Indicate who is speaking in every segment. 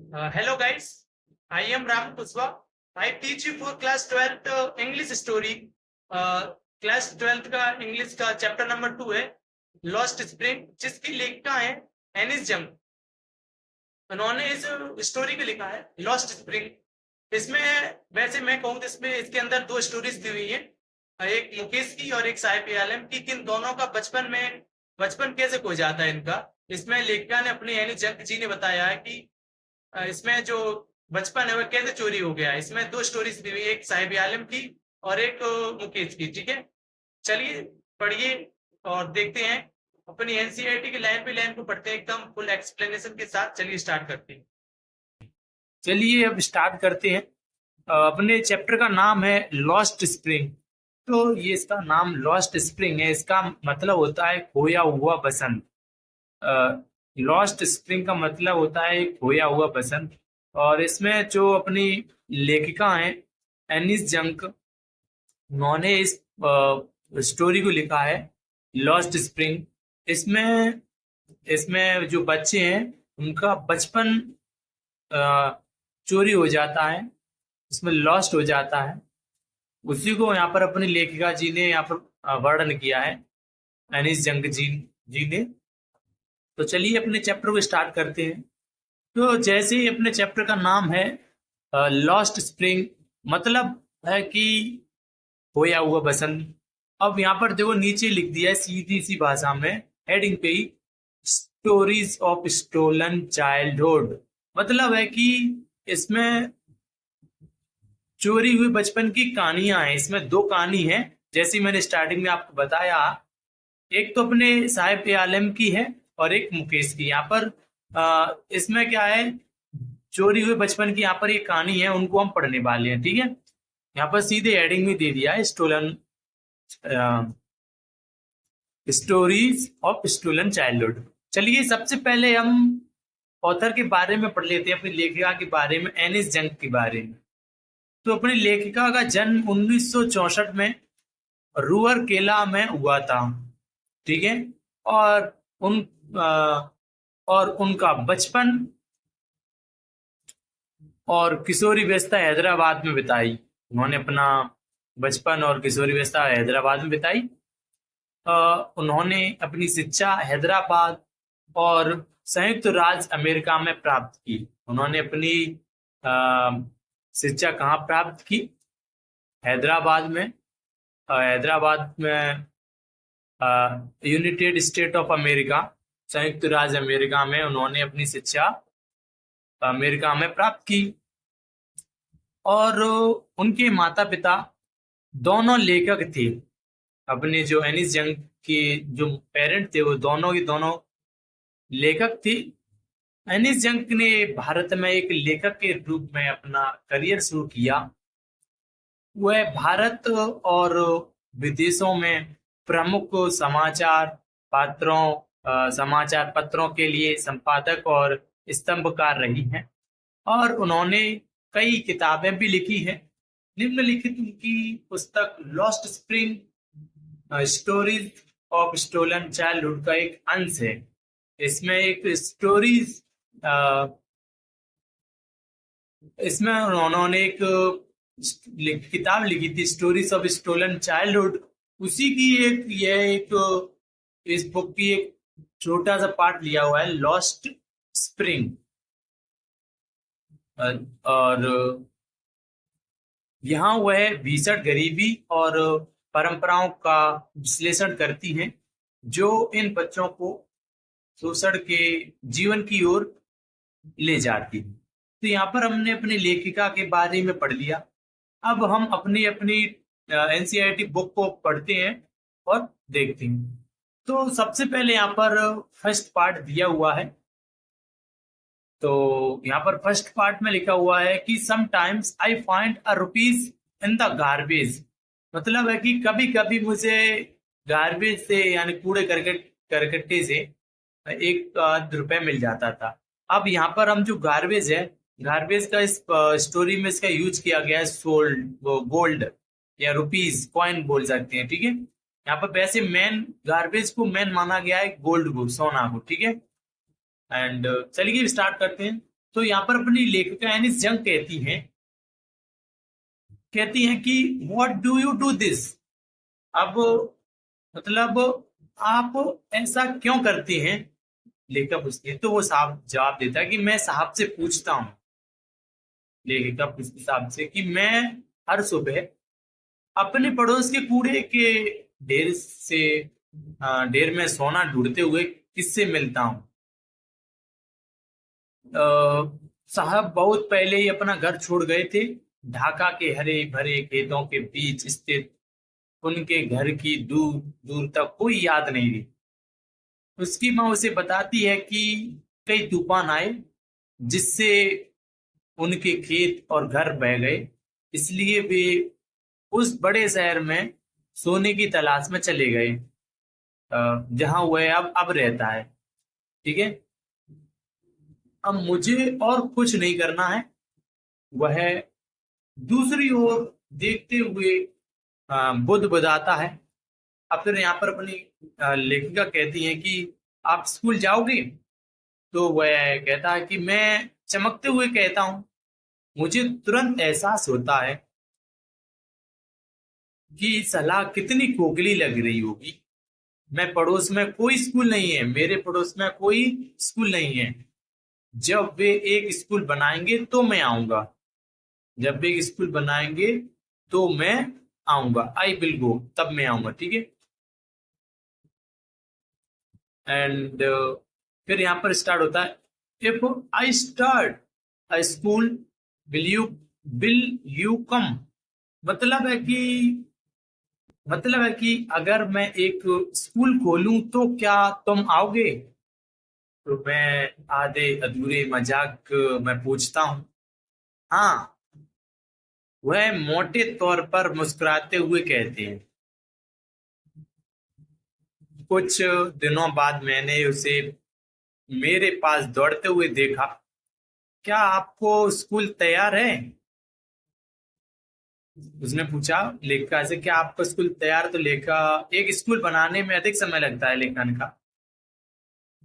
Speaker 1: Hello guys, I am Ram Kuswa. I teach you for class 12th English story. Class 12th का English का chapter number 2 है lost spring, जिसकी लेखिका है एनिस जंग। उन्होंने इस स्टोरी को लिखा है लॉस्ट स्प्रिंग। इसमें वैसे मैं कहूँ तो इसमें इसके अंदर दो स्टोरीज दी हुई है, एक मुकेश की और एक साहिब आलम की। किन दोनों का बचपन कैसे खो जाता है इनका। इसमें लेखिका ने अपनी एनिस जंग जी ने बताया है कि इसमें जो बचपन है वो कैसे चोरी हो गया है। इसमें दो स्टोरीज दी हुई है, एक साहिब आलम की और एक मुकेश की। ठीक है, चलिए पढ़िए और देखते हैं। अपनी एनसीईआरटी की लाइन पे लाइन को पढ़ते हैं एकदम फुल एक्सप्लेनेशन के साथ। चलिए स्टार्ट करते हैं।
Speaker 2: चलिए अब स्टार्ट करते हैं। अपने चैप्टर का नाम है लॉस्ट स्प्रिंग। तो ये इसका नाम लॉस्ट स्प्रिंग है, इसका मतलब होता है खोया हुआ बसंत। लॉस्ट स्प्रिंग का मतलब होता है खोया हुआ बसंत। और इसमें जो अपनी लेखिका हैं एनिस जंग, उन्होंने इस स्टोरी को लिखा है लॉस्ट स्प्रिंग। इसमें इसमें जो बच्चे हैं उनका बचपन चोरी हो जाता है, इसमें लॉस्ट हो जाता है। उसी को यहाँ पर अपनी लेखिका जी ने यहाँ पर वर्णन किया है, एनिस जंग जी ने। तो चलिए अपने चैप्टर को स्टार्ट करते हैं। तो जैसे ही अपने चैप्टर का नाम है लॉस्ट स्प्रिंग, मतलब है कि खोया हुआ बसंत। अब यहाँ पर देखो नीचे लिख दिया है सीधी सी भाषा में हेडिंग पे ही, स्टोरीज ऑफ स्टोलन चाइल्डहुड। मतलब है कि इसमें चोरी हुई बचपन की कहानियां हैं। इसमें दो कहानी है, जैसे मैंने स्टार्टिंग में आपको बताया। एक तो अपने साहिब आलम की है और एक मुकेश की। यहाँ पर इसमें क्या है, चोरी हुए बचपन की यहाँ पर एक कहानी है, उनको हम पढ़ने वाले हैं। ठीक है, यहाँ पर सीधे हेडिंग में दे दिया है stolen stories of stolen childhood. चलिए सबसे पहले हम ऑथर के बारे में पढ़ लेते हैं, अपनी लेखिका के बारे में, एनिस जंग के बारे में। तो अपनी लेखिका का जन्म 1964 में रूअरकेला में हुआ था। ठीक है, और उन और उनका बचपन और किशोरी अवस्था हैदराबाद में बिताई। उन्होंने अपना बचपन और किशोरी अवस्था हैदराबाद में बिताई। उन्होंने अपनी शिक्षा हैदराबाद और संयुक्त राज्य अमेरिका में प्राप्त की। उन्होंने अपनी शिक्षा कहाँ प्राप्त की? हैदराबाद में। यूनाइटेड स्टेट ऑफ अमेरिका, संयुक्त राज्य अमेरिका में उन्होंने अपनी शिक्षा अमेरिका में प्राप्त की। और उनके माता पिता दोनों लेखक थे। अपने जो एनिस जंग के जो पेरेंट थे वो दोनों के दोनों लेखक थे। एनिस जंग ने भारत में एक लेखक के रूप में अपना करियर शुरू किया। वह भारत और विदेशों में प्रमुख समाचार पत्रों के लिए संपादक और स्तंभकार रही हैं। और उन्होंने कई किताबें भी लिखी हैं। निम्नलिखित उनकी पुस्तक lost spring stories of stolen childhood का एक अंश है। इसमें एक स्टोरीज इसमें उन्होंने एक किताब लिखी थी स्टोरीज ऑफ स्टोलन चाइल्डहुड। उसी की इस बुक की एक छोटा सा पार्ट लिया हुआ है लॉस्ट स्प्रिंग। और यहाँ वह भीषण गरीबी और परंपराओं का विश्लेषण करती हैं जो इन बच्चों को शोषण के जीवन की ओर ले जाती है। तो यहाँ पर हमने अपनी लेखिका के बारे में पढ़ लिया। अब हम अपनी एनसीईआरटी बुक को पढ़ते हैं और देखते हैं। तो सबसे पहले यहाँ पर फर्स्ट पार्ट दिया हुआ है। तो यहाँ पर फर्स्ट पार्ट में लिखा हुआ है कि sometimes I find a rupees in the garbage. मतलब है कि कभी कभी मुझे गार्बेज से यानी कूड़े करकट्टे से ₹1 मिल जाता था। अब यहाँ पर हम जो गार्बेज है, गार्बेज का इस स्टोरी में इसका यूज किया गया है गोल्ड या रुपीज, कॉइन बोल सकते हैं। ठीक है, यहाँ पर वैसे गार्बेज को मेन माना गया है गोल्ड को, सोना को। ठीक है, एंड चलिए स्टार्ट करते हैं। तो यहाँ पर अपनी लेखिका एनिस जंग कहती हैं कि what do you do this. अब मतलब आप ऐसा क्यों करती हैं, लेखिका पूछती है। तो वो साहब जवाब देता है कि मैं साहब से पूछता हूँ। लेखिका पूछती साहब से कि मैं हर सुबह अपने पड़ोस के कूड़े के ढेर में सोना ढूंढते हुए किससे मिलता हूँ। साहब बहुत पहले ही अपना घर छोड़ गए थे। ढाका के हरे भरे खेतों के बीच स्थित उनके घर की दूर दूर तक कोई याद नहीं रही। उसकी माँ उसे बताती है कि कई तूफान आए जिससे उनके खेत और घर बह गए, इसलिए वे उस बड़े शहर में सोने की तलाश में चले गए, जहां वह अब रहता है। ठीक है, अब मुझे और कुछ नहीं करना है। वह दूसरी ओर देखते हुए बुद्ध बताता है। अब फिर यहाँ पर अपनी लेखिका कहती है कि आप स्कूल जाओगे। तो वह कहता है कि मैं चमकते हुए कहता हूं, मुझे तुरंत एहसास होता है कि सलाह कितनी खोखली लग रही होगी। मैं पड़ोस में कोई स्कूल नहीं है, मेरे पड़ोस में कोई स्कूल नहीं है। जब वे एक स्कूल बनाएंगे तो मैं आऊंगा। जब वे एक स्कूल बनाएंगे तो मैं आऊंगा, आई विल गो, तब मैं आऊंगा। ठीक है, एंड फिर यहाँ पर स्टार्ट होता है, if I start a school will you come. मतलब है कि अगर मैं एक स्कूल खोलूं तो क्या तुम आओगे। तो मैं आधे अधूरे मजाक में पूछता हूँ, हाँ। वह मोटे तौर पर मुस्कुराते हुए कहते हैं। कुछ दिनों बाद मैंने उसे मेरे पास दौड़ते हुए देखा। क्या आपको स्कूल तैयार है, उसने पूछा लेखिका से। क्या आपका स्कूल तैयार। तो लेखिका, एक स्कूल बनाने में अधिक समय लगता है लेखन का।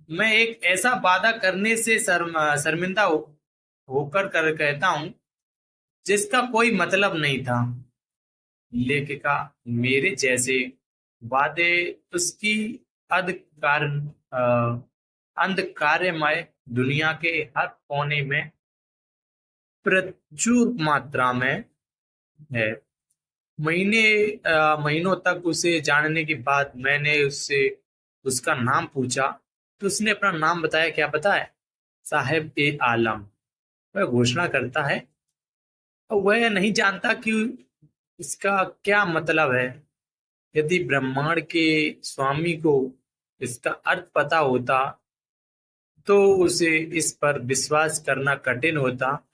Speaker 2: मैं एक ऐसा वादा करने से शर्मिंदा होकर कहता हूं जिसका कोई मतलब नहीं था। लेखिका, मेरे जैसे वादे उसकी अंधकार अंधकारमय दुनिया के हर कोने में प्रचुर मात्रा में है। महीनों तक उसे जानने के बाद मैंने उससे उसका नाम पूछा तो उसने अपना नाम बताया। क्या पता है, साहेब ए आलम। वह घोषणा करता है और वह नहीं जानता कि इसका क्या मतलब है। यदि ब्रह्मांड के स्वामी को इसका अर्थ पता होता तो उसे इस पर विश्वास करना कठिन होता,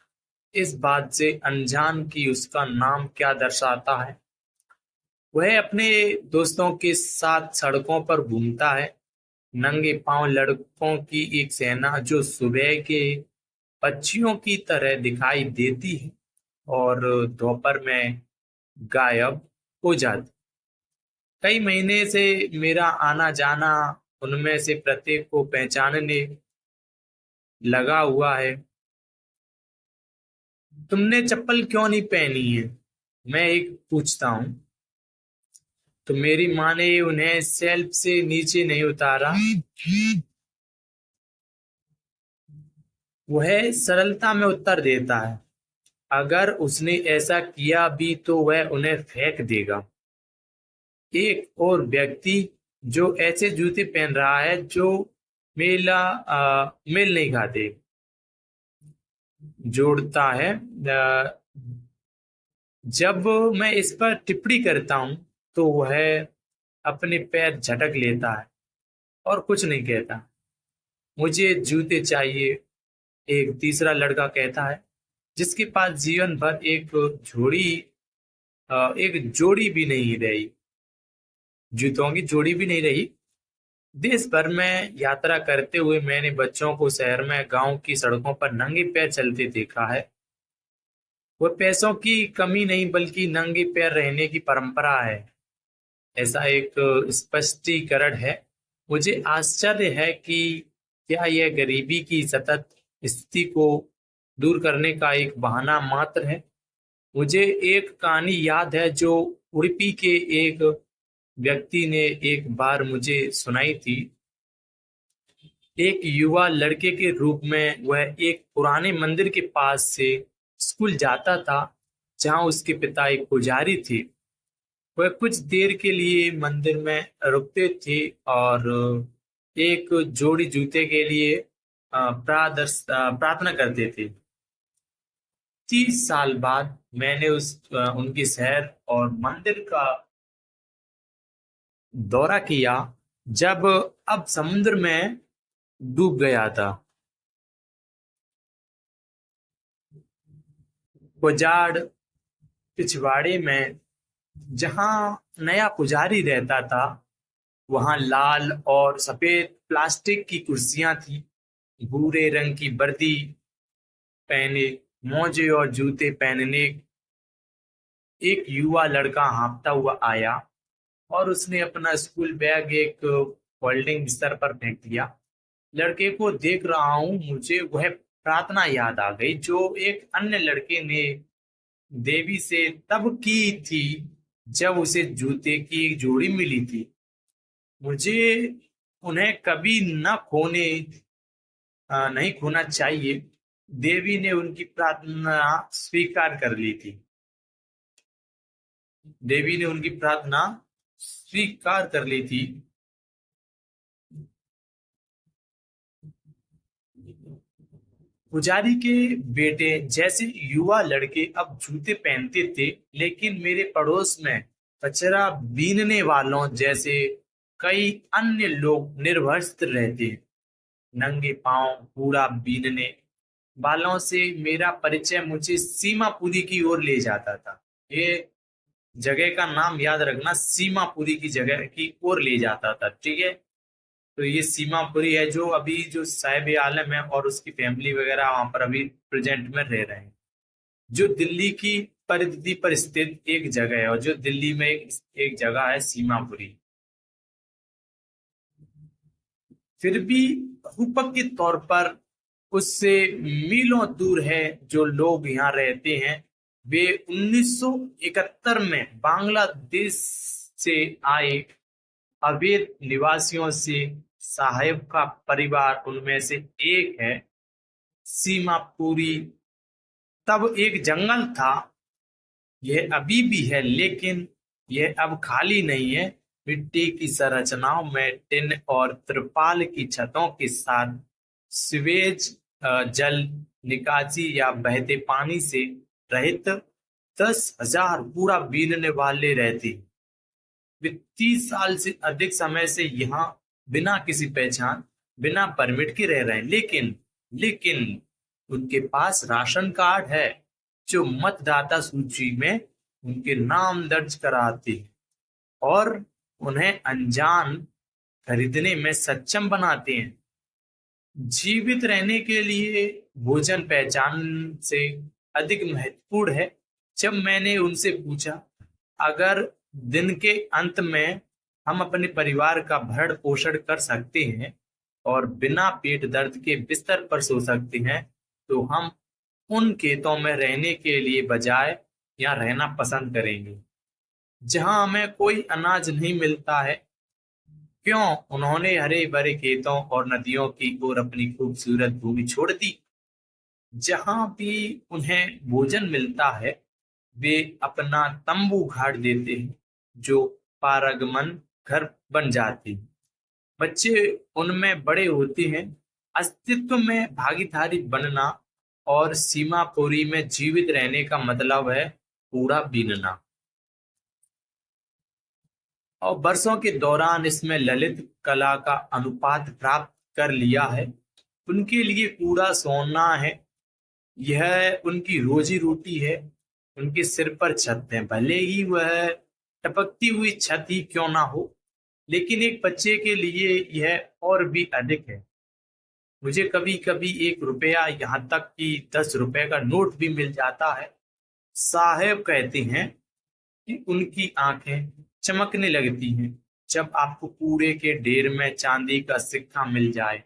Speaker 2: इस बात से अनजान कि उसका नाम क्या दर्शाता है। वह अपने दोस्तों के साथ सड़कों पर घूमता है, नंगे पांव लड़कों की एक सेना जो सुबह के पक्षियों की तरह दिखाई देती है और दोपहर में गायब हो जाती। कई महीने से मेरा आना जाना उनमें से प्रत्येक को पहचानने लगा हुआ है। तुमने चप्पल क्यों नहीं पहनी है, मैं एक पूछता हूँ। तो मेरी माँ ने उन्हें शेल्फ से नीचे नहीं उतारा। वह सरलता में उत्तर देता है, अगर उसने ऐसा किया भी तो वह उन्हें फेंक देगा। एक और व्यक्ति जो ऐसे जूते पहन रहा है जो मेल नहीं खाते, जोड़ता है। जब मैं इस पर टिप्पणी करता हूं तो वह अपने पैर झटक लेता है और कुछ नहीं कहता। मुझे जूते चाहिए, एक तीसरा लड़का कहता है, जिसके पास जीवन भर एक जोड़ी भी नहीं रही, जूतों की जोड़ी भी नहीं रही। देश भर में यात्रा करते हुए मैंने बच्चों को शहर में गांव की सड़कों पर नंगे पैर चलते देखा है। वह पैसों की कमी नहीं बल्कि नंगे पैर रहने की परंपरा है, ऐसा एक स्पष्टीकरण है। मुझे आश्चर्य है कि क्या यह गरीबी की सतत स्थिति को दूर करने का एक बहाना मात्र है। मुझे एक कहानी याद है जो उडुपी के एक व्यक्ति ने एक बार मुझे सुनाई थी। एक युवा लड़के के रूप में वह एक पुराने मंदिर के पास से स्कूल जाता था, जहां उसके पिता एक पुजारी थे। वह कुछ देर के लिए मंदिर में रुकते थे और एक जोड़ी जूते के लिए प्रार्थना करते थे। 30 साल बाद मैंने उनके शहर और मंदिर का दौरा किया, जब अब समुद्र में डूब गया था। उजाड़ पिछवाड़े में जहां नया पुजारी रहता था, वहां लाल और सफेद प्लास्टिक की कुर्सियां थी। भूरे रंग की वर्दी पहने, मोजे और जूते पहनने एक युवा लड़का हाँफता हुआ आया और उसने अपना स्कूल बैग एक फोल्डिंग बिस्तर पर फेंक दिया। लड़के को देख रहा हूं, मुझे वह प्रार्थना याद आ गई जो एक अन्य लड़के ने देवी से तब की थी जब उसे जूते की एक जोड़ी मिली थी। मुझे उन्हें कभी नहीं खोना चाहिए। देवी ने उनकी प्रार्थना स्वीकार कर ली थी। देवी ने उनकी प्रार्थना स्वीकार कर ली थी। पुजारी के बेटे जैसे युवा लड़के अब जूते पहनते थे, लेकिन मेरे पड़ोस में कचरा बीनने वालों जैसे कई अन्य लोग निर्वस्त्र रहते। नंगे पांव कूड़ा बीनने वालों से मेरा परिचय मुझे सीमापुरी की ओर ले जाता था। ये जगह का नाम याद रखना, सीमापुरी की जगह की ओर ले जाता था, ठीक है। तो ये सीमापुरी है जो अभी जो साहिब आलम है और उसकी फैमिली वगैरह वहां पर अभी प्रेजेंट में रह रहे हैं, जो दिल्ली की परिधि पर स्थित एक जगह है, और जो दिल्ली में एक जगह है सीमापुरी। फिर भी रूपक के तौर पर उससे मीलों दूर है। जो लोग यहाँ रहते हैं वे 1971 में बांग्लादेश से आए अवैध निवासियों से। साहेब का परिवार उनमें से एक है। सीमापुरी तब एक जंगल था, यह अभी भी है, लेकिन यह अब खाली नहीं है। मिट्टी की संरचनाओं में टिन और त्रिपाल की छतों के साथ सीवेज जल निकासी या बहते पानी से रहित 10,000 कूड़ा बीनने वाले रहते। वे 30 साल से अधिक समय से यहाँ बिना किसी पहचान, बिना परमिट के रह रहे हैं, लेकिन उनके पास राशन कार्ड है जो मतदाता सूची में उनके नाम दर्ज कराते हैं और उन्हें अनजान खरीदने में सक्षम बनाते हैं। जीवित रहने के लिए भोजन पहचान से अधिक महत्वपूर्ण है। जब मैंने उनसे पूछा, अगर दिन के अंत में हम अपने परिवार का भरण पोषण कर सकते हैं और बिना पेट दर्द के बिस्तर पर सो सकते हैं, तो हम उन खेतों में रहने के लिए बजाय यहाँ रहना पसंद करेंगे जहां हमें कोई अनाज नहीं मिलता है। क्यों? उन्होंने हरे भरे खेतों और नदियों की ओर अपनी खूबसूरत भूमि छोड़ दी। जहां भी उन्हें भोजन मिलता है वे अपना तंबू गाड़ देते हैं, जो पारगमन घर बन जाते हैं। बच्चे उनमें बड़े होते हैं। अस्तित्व में भागीदारी बनना और सीमापुरी में जीवित रहने का मतलब है कूड़ा बीनना। और वर्षों के दौरान इसमें ललित कला का अनुपात प्राप्त कर लिया है। उनके लिए कूड़ा सोना है, यह उनकी रोजी रोटी है। उनके सिर पर छत है, भले ही वह टपकती हुई छत ही क्यों ना हो, लेकिन एक बच्चे के लिए यह और भी अधिक है। मुझे कभी कभी 1 रुपया, यहाँ तक कि 10 रुपए का नोट भी मिल जाता है। साहेब कहते हैं कि उनकी आंखें चमकने लगती हैं जब आपको कूड़े के ढेर में चांदी का सिक्का मिल जाए,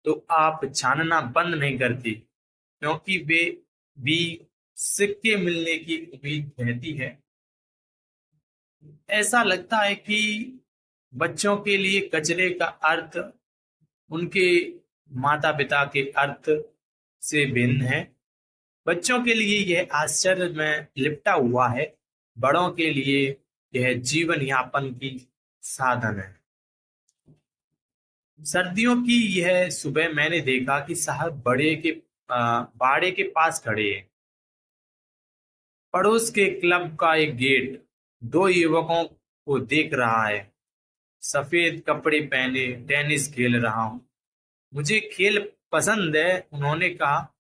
Speaker 2: तो आप छानना बंद नहीं करती। क्योंकि वे भी सिक्के मिलने की उम्मीद रहती है। ऐसा लगता है कि बच्चों के लिए कचरे का अर्थ उनके माता पिता के अर्थ से भिन्न है। बच्चों के लिए यह आश्चर्य में लिपटा हुआ है, बड़ों के लिए यह जीवन यापन की साधन है। सर्दियों की यह सुबह मैंने देखा कि साहब बाड़े के पास खड़े हैं। पड़ोस के क्लब का एक गेट दो युवकों को देख रहा है। सफेद कपड़े पहने टेनिस खेल रहा हूं। मुझे खेल पसंद है, उन्होंने कहा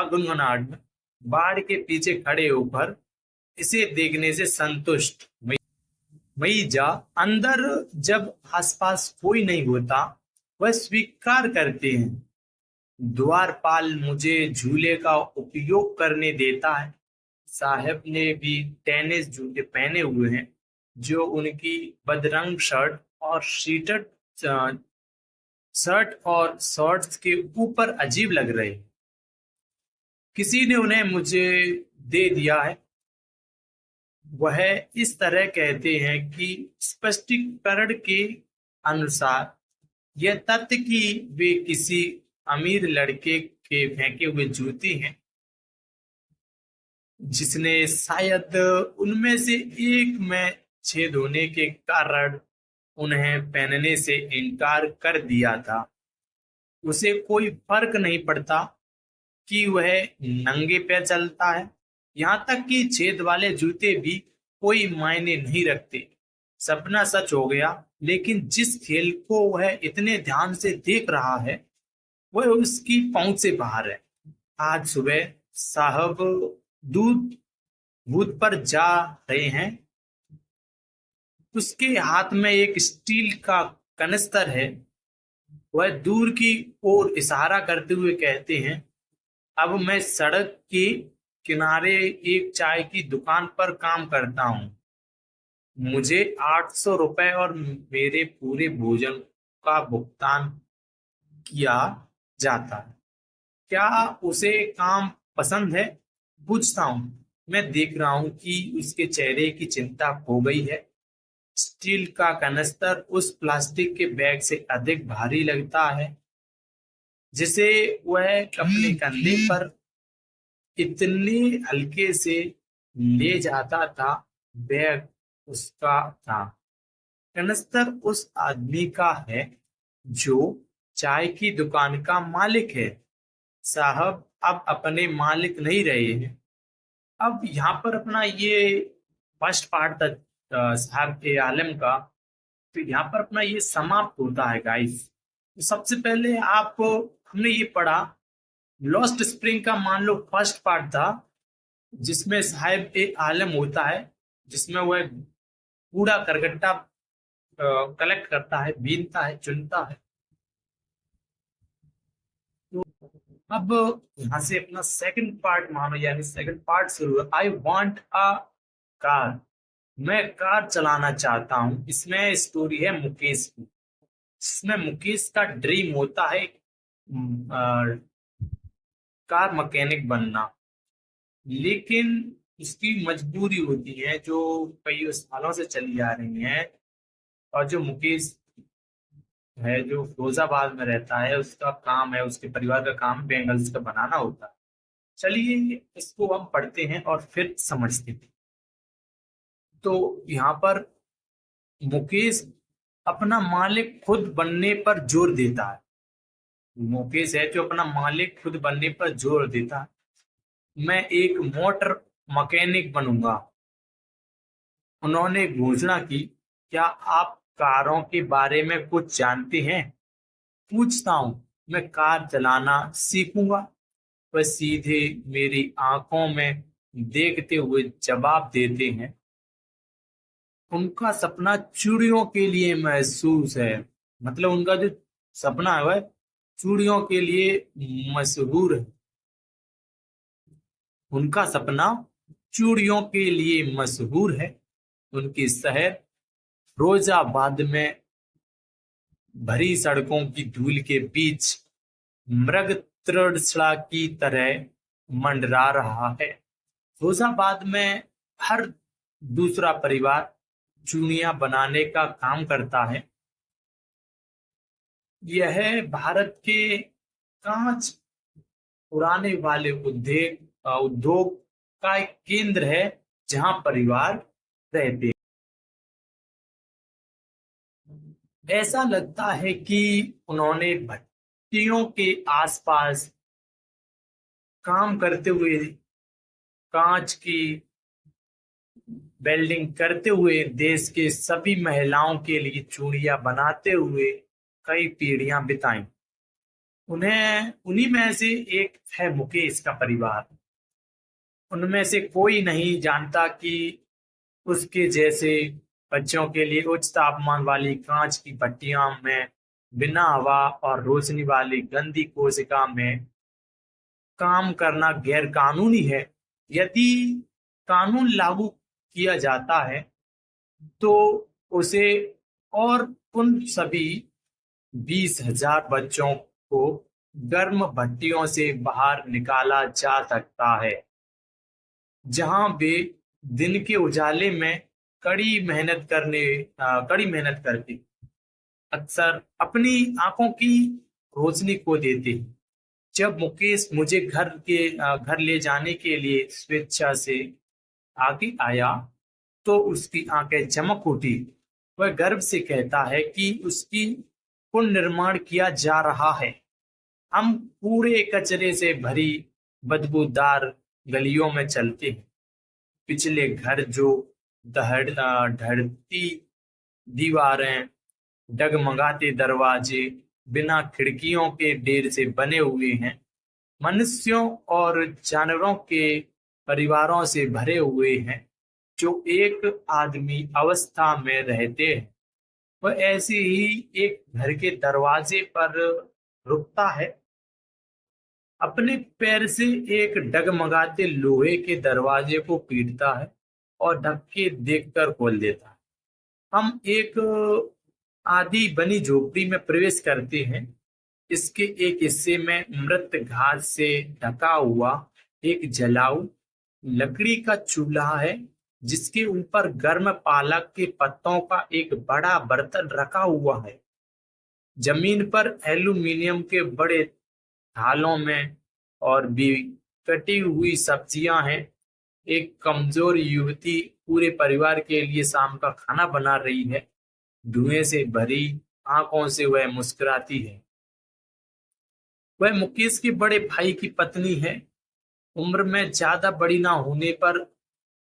Speaker 2: गुनगुनाहट में। बाड़ के पीछे खड़े होकर इसे देखने से संतुष्ट मई जा। अंदर जब आसपास कोई नहीं होता वह स्वीकार करते हैं। द्वारपाल मुझे झूले का उपयोग करने देता है। साहब ने भी टेनिस जूते पहने हुए हैं जो उनकी बदरंग शर्ट और शॉर्ट्स के ऊपर अजीब लग रहे हैं। किसी ने उन्हें मुझे दे दिया है। वह इस तरह कहते हैं कि स्पष्टीकरण के अनुसार यह तथ्य कि वे किसी अमीर लड़के के फेंके हुए जूते हैं जिसने शायद उनमें से एक में छेद होने के कारण उन्हें पहनने से इनकार कर दिया था। उसे कोई फर्क नहीं पड़ता कि वह नंगे पैर चलता है। यहाँ तक कि छेद वाले जूते भी कोई मायने नहीं रखते। सपना सच हो गया, लेकिन जिस खेल को वह इतने ध्यान से देख रहा है वह उसकी पहुंच से बाहर है। आज सुबह साहब दूध बूथ पर जा रहे हैं। उसके हाथ में एक स्टील का कनस्तर है। वह दूर की ओर इशारा करते हुए कहते हैं, अब मैं सड़क के किनारे एक चाय की दुकान पर काम करता हूँ। मुझे 800 रुपए और मेरे पूरे भोजन का भुगतान किया जाता है। क्या उसे काम पसंद है? पूछता हूँ। मैं देख रहा हूँ कि उसके चेहरे की चिंता खो गई है। स्टील का कनस्तर उस प्लास्टिक के बैग से अधिक भारी लगता है जिसे वह अपने कंधे पर इतने हल्के से ले जाता था। बैग उसका था। कनस्तर उस आदमी का है जो चाय की दुकान का मालिक है। साहब अब अपने मालिक नहीं रहे हैं। अब यहाँ पर अपना ये फर्स्ट पार्ट था साहब के आलम का, तो यहाँ पर अपना ये समाप्त होता है गाइस। तो सबसे पहले हमने ये पढ़ा लॉस्ट स्प्रिंग का, मान लो फर्स्ट पार्ट था जिसमें साहब ए आलम होता है, जिसमें वह कूड़ा करकट्टा कलेक्ट करता है, बीनता है, चुनता है। तो अब यहाँ से अपना सेकंड पार्ट मानो, यानी सेकंड पार्ट शुरू है। आई वांट अ कार, मैं कार चलाना चाहता हूँ। इसमें स्टोरी है मुकेश की, जिसमें मुकेश का ड्रीम होता है कार मैकेनिक बनना, लेकिन उसकी मजबूरी होती है जो कई सालों से चली आ रही है। और जो मुकेश है जो फिरोजाबाद में रहता है, उसका काम है, उसके परिवार का काम बैंगल्स का बनाना होता है। चलिए इसको हम पढ़ते हैं और फिर समझते हैं। तो यहाँ पर मुकेश अपना मालिक खुद बनने पर जोर देता है। मुकेश है जो अपना मालिक खुद बनने पर जोर देता है। मैं एक मोटर मैकेनिक बनूंगा, उन्होंने घोषणा की। क्या आप कारों के बारे में कुछ जानते हैं? पूछता हूं। मैं कार चलाना सीखूंगा। वह सीधे मेरी आंखों में देखते हुए जवाब देते हैं। उनका सपना चूड़ियों के लिए महसूस है, मतलब उनका जो सपना है वह चूड़ियों के लिए मशहूर है। उनका सपना चूड़ियों के लिए मशहूर है। उनके शहर फिरोजाबाद में भरी सड़कों की धूल के बीच मृग तृषड़ा की तरह मंडरा रहा है। फिरोजाबाद में हर दूसरा परिवार चूड़ियां बनाने का काम करता है। यह भारत के कांच उड़ाने वाले उद्योग का एक केंद्र है जहां परिवार रहते हैं। ऐसा लगता है कि उन्होंने भट्टियों के आसपास काम करते हुए, कांच की वेल्डिंग करते हुए देश के सभी महिलाओं के लिए चूड़ियां बनाते हुए कई पीढ़ियां बिताई। उन्हीं में से एक है मुकेश का परिवार। उनमें से कोई नहीं जानता कि उसके जैसे बच्चों के लिए उच्च तापमान वाली कांच की भट्टियां में बिना हवा और रोशनी वाली गंदी कोशिका में काम करना गैर कानूनी है। यदि कानून लागू किया जाता है तो उसे और उन सभी 20,000 बच्चों को गर्म भट्टियों से बाहर निकाला जा सकता है, जहां वे दिन के उजाले में कड़ी मेहनत करके अक्सर अपनी आंखों की रोशनी खो देते हैं। जब मुकेश मुझे घर ले जाने के लिए स्वेच्छा से आगे आया तो उसकी आंखें चमक उठी। वह गर्व से कहता है कि उसकी पुनर्निर्माण किया जा रहा है। हम पूरे कचरे से भरी बदबूदार गलियों में चलते हैं। पिछले घर जो ढहती दीवारें, डगमगाते दरवाजे, बिना खिड़कियों के ढेर से बने हुए हैं, मनुष्यों और जानवरों के परिवारों से भरे हुए हैं जो एक आदमी अवस्था में रहते हैं। वह ऐसे ही एक घर के दरवाजे पर रुकता है, अपने पैर से एक डगमगाते लोहे के दरवाजे को पीटता है और ढक्के देखकर खोल देता है। हम एक आधी बनी झोपड़ी में प्रवेश करते हैं। इसके एक हिस्से में मृत घास से ढका हुआ एक जलाऊ लकड़ी का चूल्हा है, जिसके ऊपर गर्म पालक के पत्तों का एक बड़ा बर्तन रखा हुआ है। जमीन पर एल्यूमीनियम के बड़े थालों में और भी कटी हुई सब्जियां हैं। एक कमजोर युवती पूरे परिवार के लिए शाम का खाना बना रही है। धुएं से भरी आंखों से वह मुस्कुराती है। वह मुकेश के बड़े भाई की पत्नी है। उम्र में ज्यादा बड़ी ना होने पर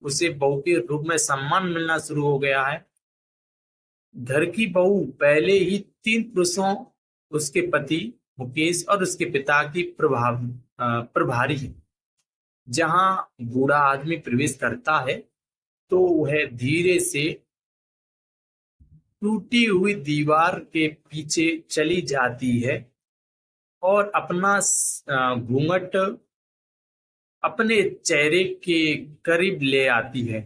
Speaker 2: उसे बहू के रूप में सम्मान मिलना शुरू हो गया है। घर की बहू पहले ही 3 पुरुषों, उसके पति मुकेश और उसके पिता की प्रभारी है। जहां बूढ़ा आदमी प्रवेश करता है तो वह धीरे से टूटी हुई दीवार के पीछे चली जाती है और अपना घूंघट अपने चेहरे के करीब ले आती है।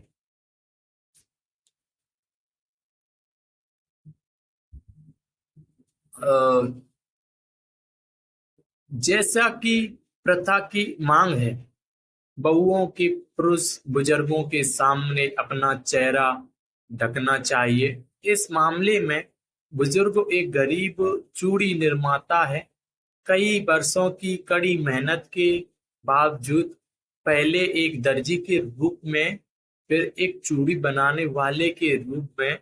Speaker 2: जैसा कि प्रथा की मांग है, बहुओं के पुरुष बुजुर्गों के सामने अपना चेहरा ढकना चाहिए। इस मामले में बुजुर्ग एक गरीब चूड़ी निर्माता है। कई वर्षों की कड़ी मेहनत के बावजूद पहले एक दर्जी के रूप में, फिर एक चूड़ी बनाने वाले के रूप में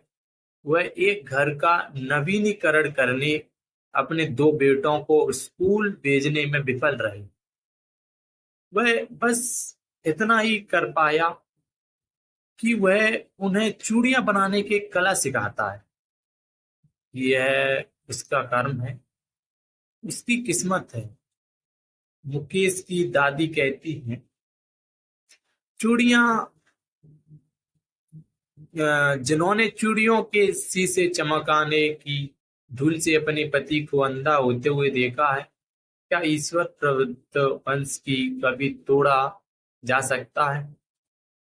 Speaker 2: वह एक घर का नवीनीकरण करने अपने 2 बेटों को स्कूल भेजने में विफल रहे। वह बस इतना ही कर पाया कि वह उन्हें चूड़ियां बनाने की कला सिखाता है। यह उसका कर्म है, उसकी किस्मत है। मुकेश की दादी कहती हैं, जिन्होंने चूड़ियों के शीशे चमकाने की धूल से अपने पति को अंधा होते हुए देखा है, क्या ईश्वर प्रदत्त वंश की कभी तोड़ा जा सकता है?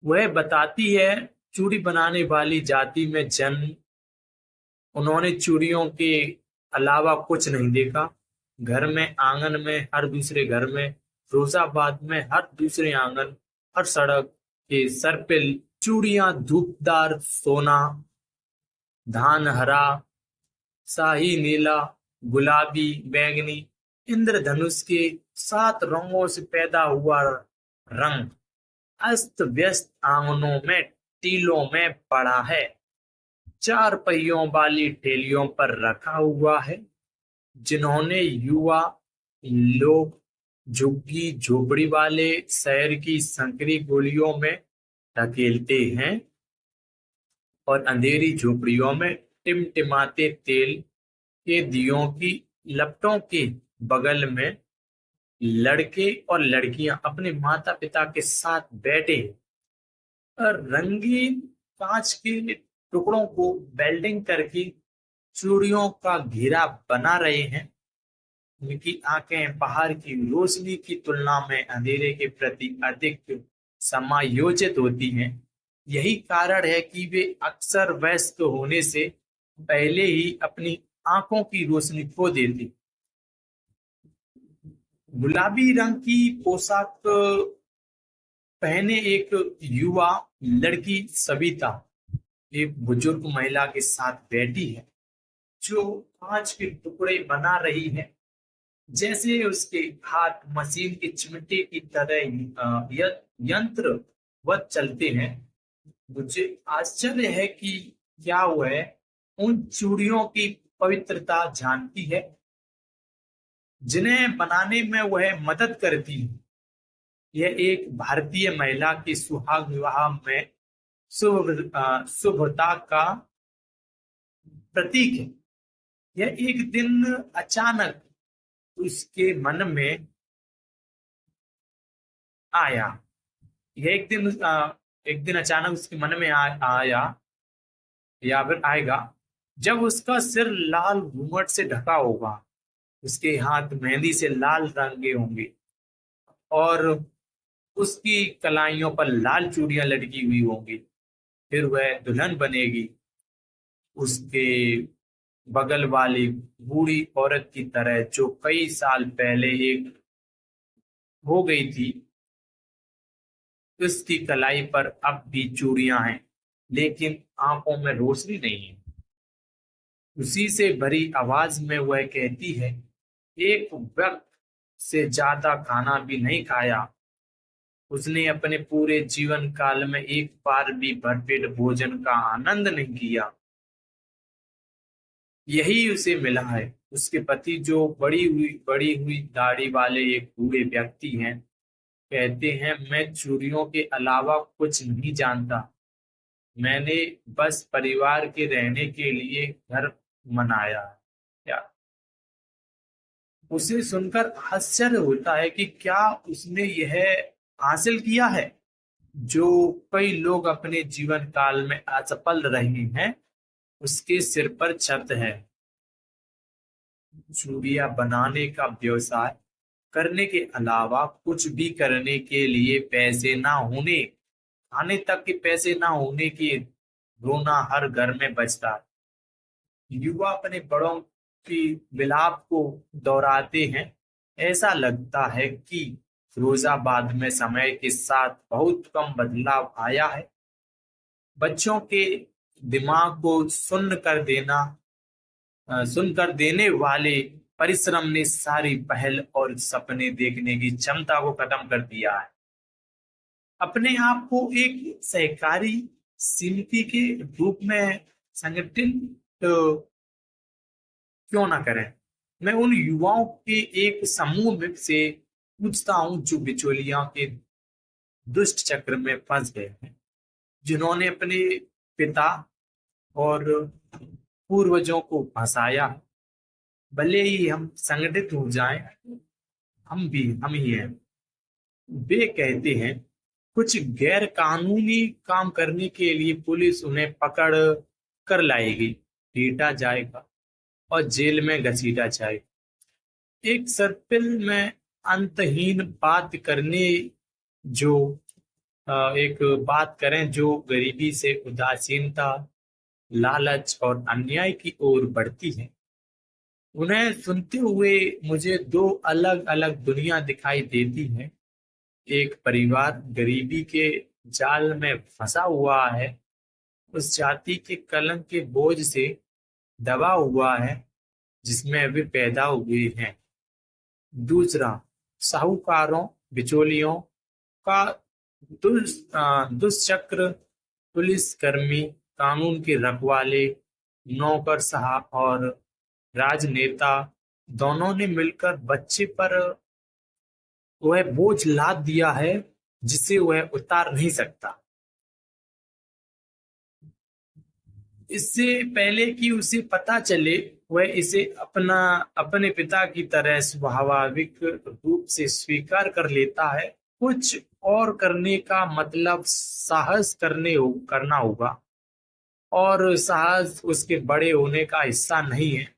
Speaker 2: वह बताती है, चूड़ी बनाने वाली जाति में जन्म उन्होंने चूड़ियों के अलावा कुछ नहीं देखा। घर में, आंगन में, हर दूसरे घर में, फिरोजाबाद में हर दूसरे आंगन, हर सड़क के सर पे चूड़ियां, धूपदार सोना, धान हरा, शाही नीला, गुलाबी, बैंगनी, इंद्रधनुष के 7 रंगों से पैदा हुआ रंग अस्त व्यस्त आंगनों में, टीलों में पड़ा है। 4 पहियों वाली ठेलियों पर रखा हुआ है, जिन्होंने युवा लोग झुग्गी झोपड़ी वाले शहर की संकरी गोलियों में धकेलते हैं और अंधेरी झोपड़ियों में टिमटिमाते तेल के दियों की लपटों के बगल में लड़के और लड़कियां अपने माता पिता के साथ बैठे और रंगीन कांच के टुकड़ों को वेल्डिंग करके चूड़ियों का घेरा बना रहे हैं। उनकी आंखें बाहर की रोशनी की तुलना में अंधेरे के प्रति अधिक समायोजित होती हैं। यही कारण है कि वे अक्सर वयस्क होने से पहले ही अपनी आंखों की रोशनी खो देती। गुलाबी रंग की पोशाक पहने एक युवा लड़की सविता एक बुजुर्ग महिला के साथ बैठी है, जो कांच के टुकड़े बना रही है। जैसे उसके हाथ मशीन के चिमटे की तरह यंत्रवत चलते हैं। मुझे आश्चर्य है कि क्या वह उन चूड़ियों की पवित्रता जानती है जिन्हें बनाने में वह मदद करती है। यह एक भारतीय महिला के सुहाग विवाह में शुभता का प्रतीक है। यह एक दिन अचानक उसके मन में आया। यह एक दिन अचानक उसके मन में आया या फिर आएगा, जब उसका सिर लाल घूंघट से ढका होगा, उसके हाथ मेहंदी से लाल रंगे होंगे और उसकी कलाइयों पर लाल चूड़ियां लटकी हुई होंगी। फिर वह दुल्हन बनेगी, उसके बगल वाली बूढ़ी औरत की तरह जो कई साल पहले एक हो गई थी। उसकी कलाई पर अब भी चूड़ियां हैं, लेकिन आंखों में रोशनी नहीं है। उसी से भरी आवाज में वह कहती है, एक वक्त से ज्यादा खाना भी नहीं खाया। उसने अपने पूरे जीवन काल में एक बार भी भरपेट भोजन का आनंद नहीं किया। यही उसे मिला है। उसके पति, जो बड़ी हुई दाढ़ी वाले एक बूढ़े व्यक्ति हैं, कहते हैं, मैं चूड़ियों के अलावा कुछ नहीं जानता। मैंने बस परिवार के रहने के लिए घर बनाया है। उसे सुनकर आश्चर्य होता है कि क्या उसने यह हासिल किया है जो कई लोग अपने जीवन काल में असफल रहे हैं। उसके सिर पर छत है। चूड़ियां बनाने का व्यवसाय करने के अलावा कुछ भी करने के लिए पैसे ना होने, खाने तक के पैसे ना होने की रोना हर घर में बजता है। युवा अपने बड़ों की विलाप को दोहराते हैं। ऐसा लगता है कि फिरोजाबाद में समय के साथ बहुत कम बदलाव आया है। बच्चों के दिमाग को सुनकर देने वाले परिश्रम ने सारी पहल और सपने देखने की क्षमता को खत्म कर दिया है। अपने आप को एक सहकारी शिल्पी के रूप में संगठित क्यों ना करें। मैं उन युवाओं के एक समूह में से पूछता हूं जो बिचौलियों के दुष्ट चक्र में फंस गए हैं, जिन्होंने अपने पिता और पूर्वजों को फंसाया। भले ही हम संगठित हो जाएं, हम ही हैं। वे कहते हैं, कुछ गैर कानूनी काम करने के लिए पुलिस उन्हें पकड़ कर लाएगी, पीटा जाएगा और जेल में घसीटा जाएगा। एक सर्पिल में अंतहीन बात करने एक बात करें जो गरीबी से उदासीनता, लालच और अन्याय की ओर बढ़ती है। उन्हें सुनते हुए मुझे दो अलग अलग दुनिया दिखाई देती है। एक परिवार गरीबी के जाल में फंसा हुआ है, उस जाति के कलंक के बोझ से दबा हुआ है जिसमें वे पैदा हुए हैं। दूसरा, साहूकारों, बिचौलियों का दुष्चक्र, पुलिसकर्मी, कानून के रखवाले, नौकरशाह और राजनेता दोनों ने मिलकर बच्चे पर वह बोझ लाद दिया है जिसे वह उतार नहीं सकता। इससे पहले कि उसे पता चले, वह इसे अपने पिता की तरह स्वाभाविक रूप से स्वीकार कर लेता है। कुछ और करने का मतलब साहस करना होगा, और साहस उसके बड़े होने का हिस्सा नहीं है।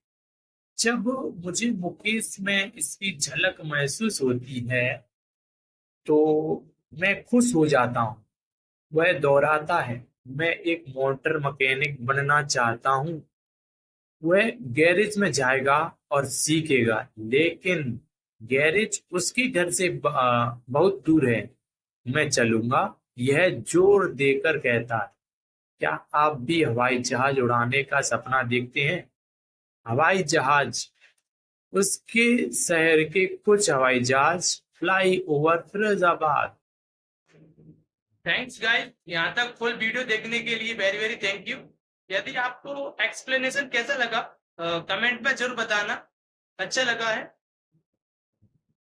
Speaker 2: जब मुझे मुकेश में इसकी झलक महसूस होती है तो मैं खुश हो जाता हूँ। वह दोहराता है, मैं एक मोटर मैकेनिक बनना चाहता हूँ। वह गैरेज में जाएगा और सीखेगा, लेकिन गैरेज उसके घर से बहुत दूर है। मैं चलूंगा, यह जोर देकर कहता है। क्या आप भी हवाई जहाज उड़ाने का सपना देखते हैं? हवाई जहाज, उसके शहर के कुछ हवाई जहाज fly over Firozabad.
Speaker 1: Thanks guys, यहाँ तक फुल वीडियो देखने के लिए वेरी वेरी थैंक यू। यदि आपको एक्सप्लेनेशन कैसा लगा कमेंट में जरूर बताना। अच्छा लगा है